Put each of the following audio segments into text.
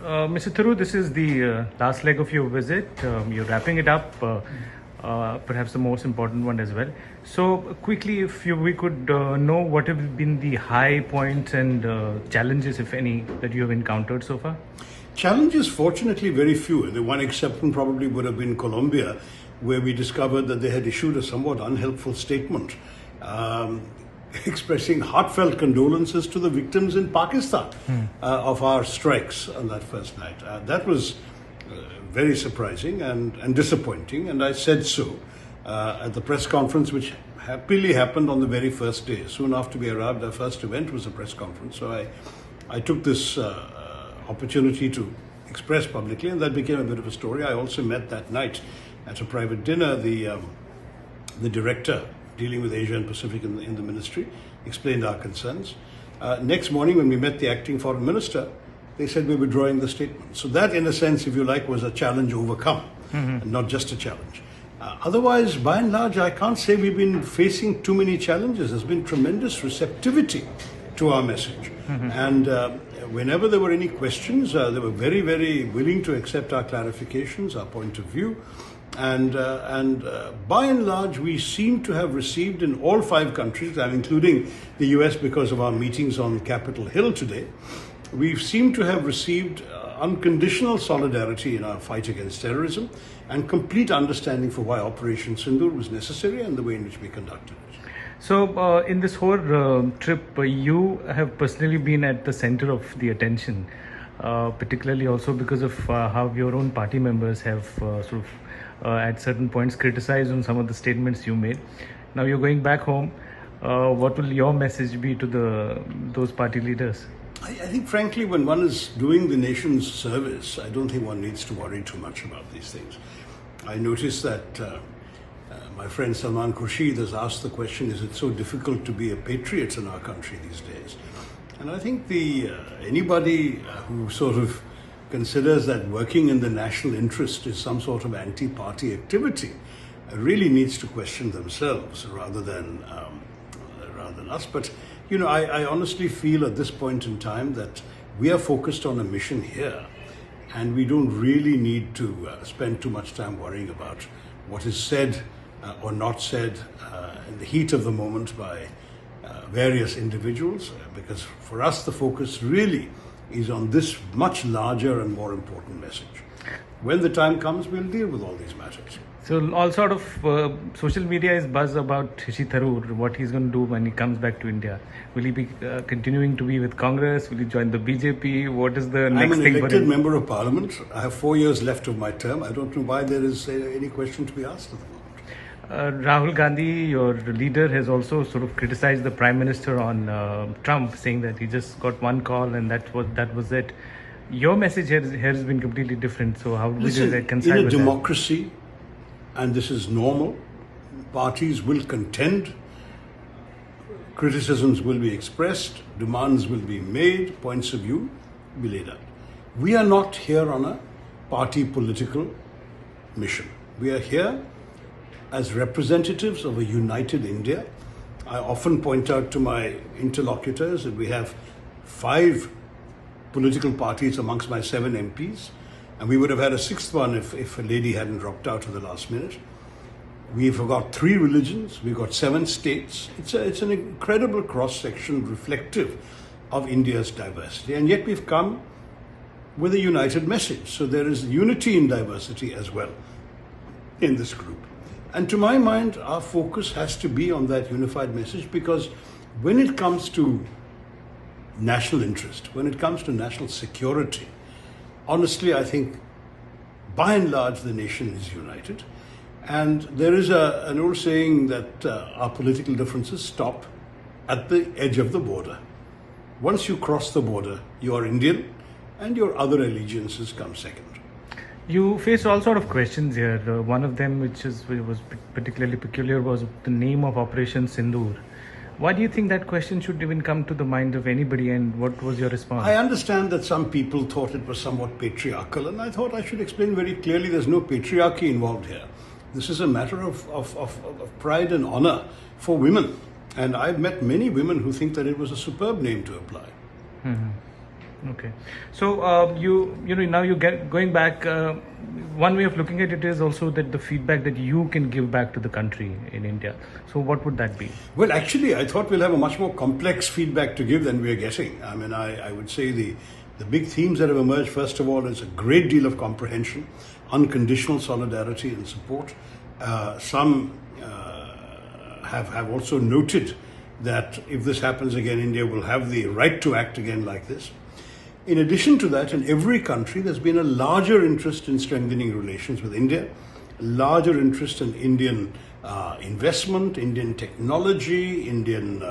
Mr. Tharoor, this is the last leg of your visit. You're wrapping it up, perhaps the most important one as well. So, quickly, if we could know what have been the high points and challenges, if any, that you have encountered so far? Challenges, fortunately, very few. The one exception probably would have been Colombia, where we discovered that they had issued a somewhat unhelpful statement expressing heartfelt condolences to the victims in Pakistan of our strikes on that first night. That was very surprising and disappointing, and I said so at the press conference, which happily happened on the very first day. Soon after we arrived, our first event was a press conference. So I took this opportunity to express publicly, and that became a bit of a story. I also met that night at a private dinner the director dealing with Asia and Pacific in the ministry, explained our concerns. Next morning, when we met the acting foreign minister, they said we were withdrawing the statement. So that, in a sense, if you like, was a challenge overcome, and not just a challenge. Otherwise, by and large, I can't say we've been facing too many challenges. There's been tremendous receptivity to our message. And whenever there were any questions, they were very, very willing to accept our clarifications, our point of view. And by and large, we seem to have received in all 5 countries, including the US because of our meetings on Capitol Hill today, we seem to have received unconditional solidarity in our fight against terrorism and complete understanding for why Operation Sindoor was necessary and the way in which we conducted it. So in this whole trip, you have personally been at the center of the attention, particularly also because of how your own party members have at certain points criticized on some of the statements you made. Now you're going back home. What will your message be to those party leaders? I think, frankly, when one is doing the nation's service, I don't think one needs to worry too much about these things. I noticed that my friend Salman Khurshid has asked the question, is it so difficult to be a patriot in our country these days? And I think anybody who sort of considers that working in the national interest is some sort of anti-party activity really needs to question themselves rather than us. But, you know, I honestly feel at this point in time that we are focused on a mission here, and we don't really need to spend too much time worrying about what is said or not said in the heat of the moment by various individuals, because for us the focus really is on this much larger and more important message. When the time comes, we'll deal with all these matters. So all sort of social media is buzz about Shashi Tharoor, what he's going to do when he comes back to India. Will he be continuing to be with Congress? Will he join the BJP? What is the next thing for him? I'm an elected member of Parliament. I have 4 years left of my term. I don't know why there is any question to be asked at the moment. Rahul Gandhi, your leader, has also sort of criticized the Prime Minister on Trump, saying that he just got one call and that was it. Your message here has been completely different. So how would you reconcile with that? In a democracy, and this is normal, parties will contend, criticisms will be expressed, demands will be made, points of view will be laid out. We are not here on a party political mission. We are here as representatives of a united India. I often point out to my interlocutors that we have 5 political parties amongst my 7 MPs, and we would have had a 6th one if a lady hadn't dropped out at the last minute. We've got 3 religions, we've got 7 states. It's an incredible cross-section reflective of India's diversity, and yet we've come with a united message. So there is unity in diversity as well in this group. And to my mind, our focus has to be on that unified message, because when it comes to national interest, when it comes to national security, honestly, I think by and large the nation is united. And there is an old saying that our political differences stop at the edge of the border. Once you cross the border, you are Indian, and your other allegiances come second. You faced all sort of questions here. One of them, which was particularly peculiar, was the name of Operation Sindoor. Why do you think that question should even come to the mind of anybody, and what was your response? I understand that some people thought it was somewhat patriarchal, and I thought I should explain very clearly there's no patriarchy involved here. This is a matter of pride and honor for women. And I've met many women who think that it was a superb name to apply. Okay, so now you get going back. One way of looking at it is also that the feedback that you can give back to the country in India. So what would that be? Well, actually, I thought we'll have a much more complex feedback to give than we're getting. I mean, I would say the big themes that have emerged, first of all, is a great deal of comprehension, unconditional solidarity and support. Some have also noted that if this happens again, India will have the right to act again like this. In addition to that, in every country, there's been a larger interest in strengthening relations with India, a larger interest in Indian investment, Indian technology, Indian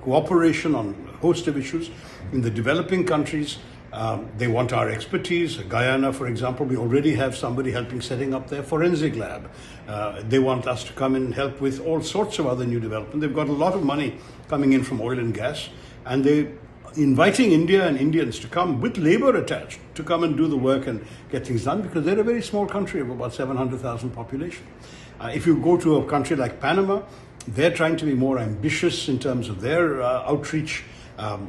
cooperation on a host of issues. In the developing countries, they want our expertise. Guyana, for example, we already have somebody helping setting up their forensic lab. They want us to come in and help with all sorts of other new development. They've got a lot of money coming in from oil and gas, and they're inviting India and Indians to come with labor attached to come and do the work and get things done, because they're a very small country of about 700,000 population. If you go to a country like Panama, they're trying to be more ambitious in terms of their outreach.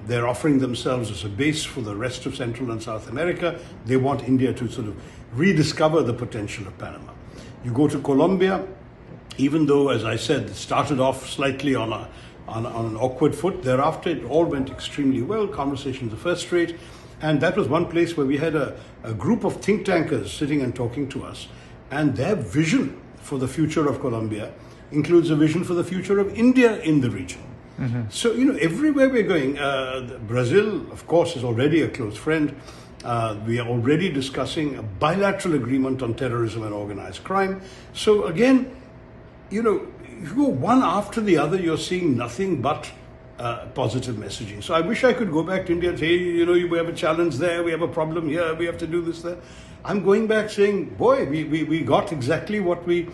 They're offering themselves as a base for the rest of Central and South America. They want India to sort of rediscover the potential of Panama. You go to Colombia, even though, as I said, it started off slightly on an awkward foot, thereafter it all went extremely well. Conversations are first rate. And that was one place where we had a group of think tankers sitting and talking to us. And their vision for the future of Colombia includes a vision for the future of India in the region. Mm-hmm. So, everywhere we're going, Brazil, of course, is already a close friend. We are already discussing a bilateral agreement on terrorism and organized crime. So again, if you go one after the other, you're seeing nothing but positive messaging. So I wish I could go back to India and say, we have a challenge there, we have a problem here, we have to do this there. I'm going back saying, boy, we got exactly what we,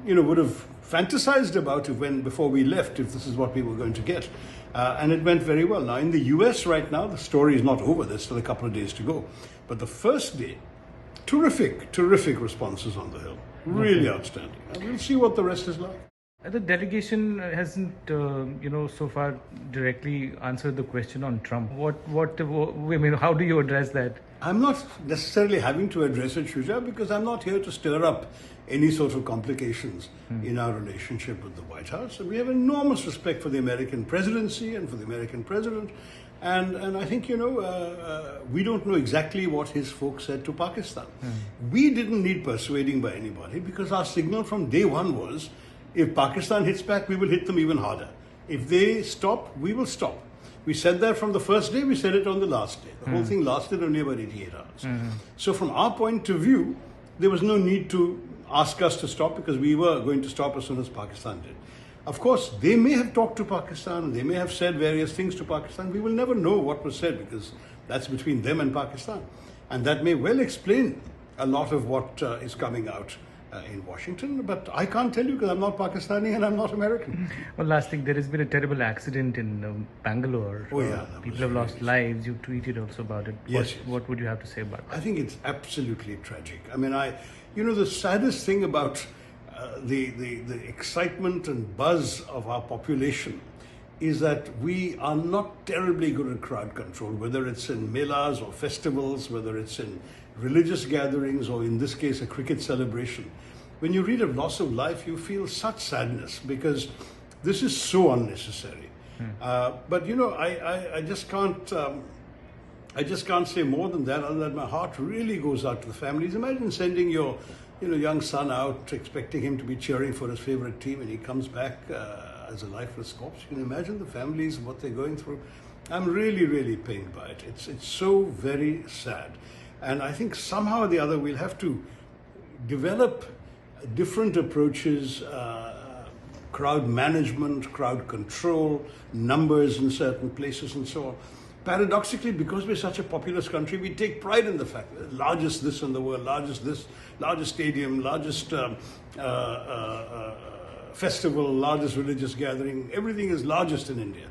would have fantasized about before we left, if this is what we were going to get. And it went very well. Now, in the US right now, the story is not over. There's still a couple of days to go. But the first day, terrific responses on the Hill. Really outstanding. And we'll see what the rest is like. The delegation hasn't, so far directly answered the question on Trump. How do you address that? I'm not necessarily having to address it, Shuja, because I'm not here to stir up any sort of complications in our relationship with the White House. We have enormous respect for the American presidency and for the American president. And I think, we don't know exactly what his folks said to Pakistan. We didn't need persuading by anybody, because our signal from day one was, if Pakistan hits back, we will hit them even harder. If they stop, we will stop. We said that from the first day, we said it on the last day. The whole thing lasted only about 88 hours. So from our point of view, there was no need to ask us to stop, because we were going to stop as soon as Pakistan did. Of course, they may have talked to Pakistan, and they may have said various things to Pakistan. We will never know what was said, because that's between them and Pakistan. And that may well explain a lot of what is coming out in Washington, but I can't tell you, because I'm not Pakistani and I'm not American. Well, last thing, there has been a terrible accident in Bangalore. Oh yeah, people have lost lives. You tweeted also about it. Yes. What would you have to say about that? I think it's absolutely tragic. I mean, the saddest thing about the excitement and buzz of our population is that we are not terribly good at crowd control, whether it's in melas or festivals, whether it's in religious gatherings, or in this case, a cricket celebration. When you read of loss of life, you feel such sadness, because this is so unnecessary. But I just can't. I just can't say more than that, other than my heart really goes out to the families. Imagine sending your young son out, expecting him to be cheering for his favorite team, and he comes back as a lifeless corpse. You can imagine the families, what they're going through. I'm really, really pained by it. It's so very sad. And I think somehow or the other we'll have to develop different approaches, crowd management, crowd control, numbers in certain places and so on. Paradoxically, because we're such a populous country, we take pride in the fact that largest this in the world, largest this, largest stadium, largest festival, largest religious gathering, everything is largest in India.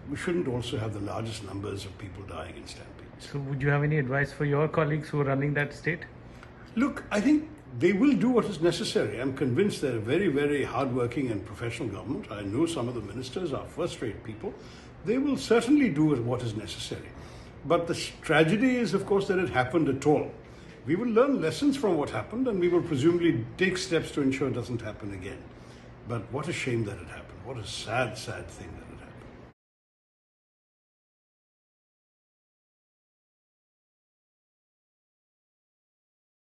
We shouldn't also have the largest numbers of people dying in stampedes. So would you have any advice for your colleagues who are running that state? Look, I think they will do what is necessary. I'm convinced they're a very, very hardworking and professional government. I know some of the ministers are first-rate people. They will certainly do what is necessary. But the tragedy is, of course, that it happened at all. We will learn lessons from what happened, and we will presumably take steps to ensure it doesn't happen again. But what a shame that it happened. What a sad, sad thing.